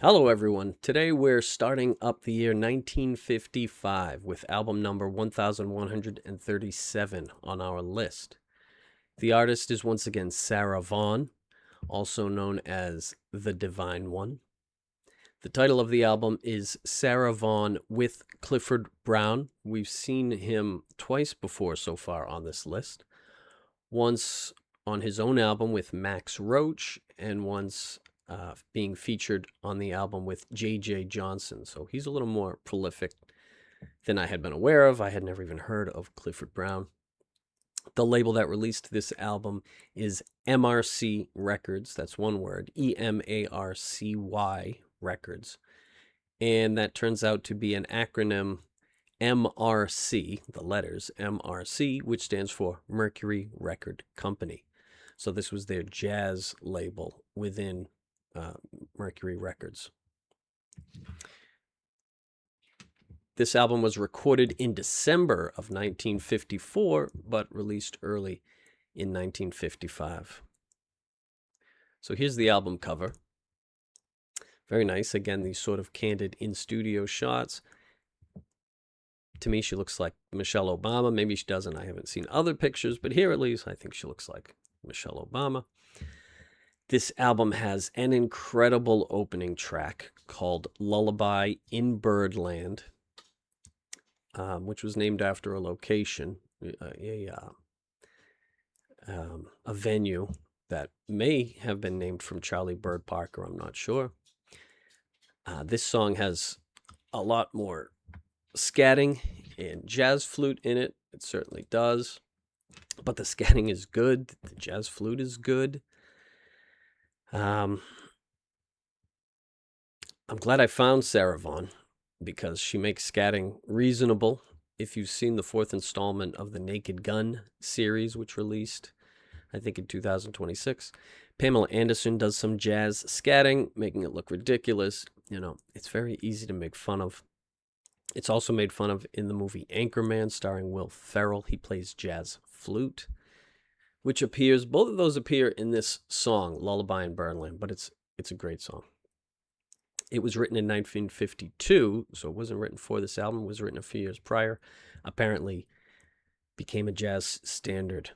Hello everyone. Today we're starting up the year 1955 with album number 1137 on our list. The artist is once again Sarah Vaughan, also known as the Divine One. The title of the album is Sarah Vaughan with Clifford Brown. We've seen him twice before so far on this list. Once on his own album with Max Roach, and once being featured on the album with J.J. Johnson. So he's a little more prolific than I had been aware of. I had never even heard of Clifford Brown. The label that released this album is MRC Records. That's one word, EMARCY Records. And that turns out to be an acronym MRC, the letters MRC, which stands for Mercury Record Company. So this was their jazz label within Mercury Records. This album was recorded in December of 1954, but released early in 1955. So here's the album cover. Very nice. Again, these sort of candid in-studio shots. To me, she looks like Michelle Obama. Maybe she doesn't. I haven't seen other pictures, but here at least, I think she looks like Michelle Obama. This album has an incredible opening track called Lullaby in Birdland, which was named after a location, a venue that may have been named from Charlie Bird Parker. I'm not sure. This song has a lot more scatting and jazz flute in it. It certainly does. But the scatting is good. The jazz flute is good. I'm glad I found Sarah Vaughan because she makes scatting reasonable. If you've seen the fourth installment of the Naked Gun series, which released, I think, in 2026, Pamela Anderson does some jazz scatting, making it look ridiculous. You know, it's very easy to make fun of. It's also made fun of in the movie Anchorman, starring Will Ferrell. He plays jazz flute, which appears, both of those appear in this song, Lullaby in Birdland, but it's a great song. It was written in 1952, so it wasn't written for this album. It was written a few years prior. Apparently became a jazz standard.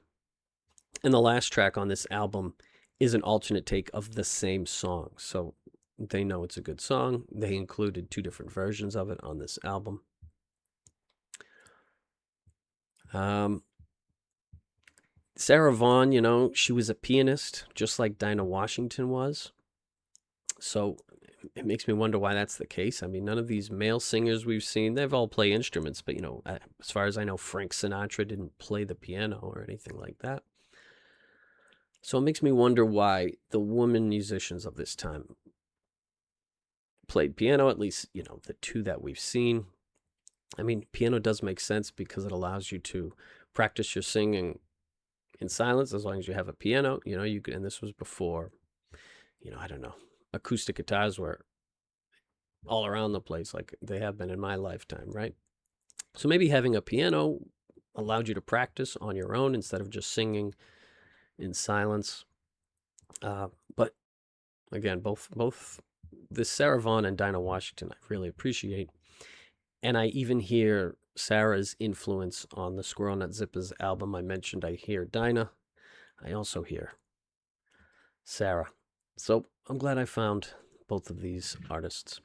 And the last track on this album is an alternate take of the same song. So they know it's a good song. They included two different versions of it on this album. Sarah Vaughan, you know, she was a pianist, just like Dinah Washington was. So it makes me wonder why that's the case. I mean, none of these male singers we've seen, they've all played instruments, but, you know, as far as I know, Frank Sinatra didn't play the piano or anything like that. So it makes me wonder why the women musicians of this time played piano, at least, you know, the two that we've seen. I mean, piano does make sense because it allows you to practice your singing in silence as long as you have a piano. You know, you could, and this was before, you know, I don't know, acoustic guitars were all around the place like they have been in my lifetime, right? So maybe having a piano allowed you to practice on your own instead of just singing in silence. But again, both this Sarah Vaughan and Dinah Washington I really appreciate. And I even hear Sarah's influence on the Squirrel Nut Zippers album I mentioned. I hear Dinah. I also hear Sarah. So I'm glad I found both of these artists.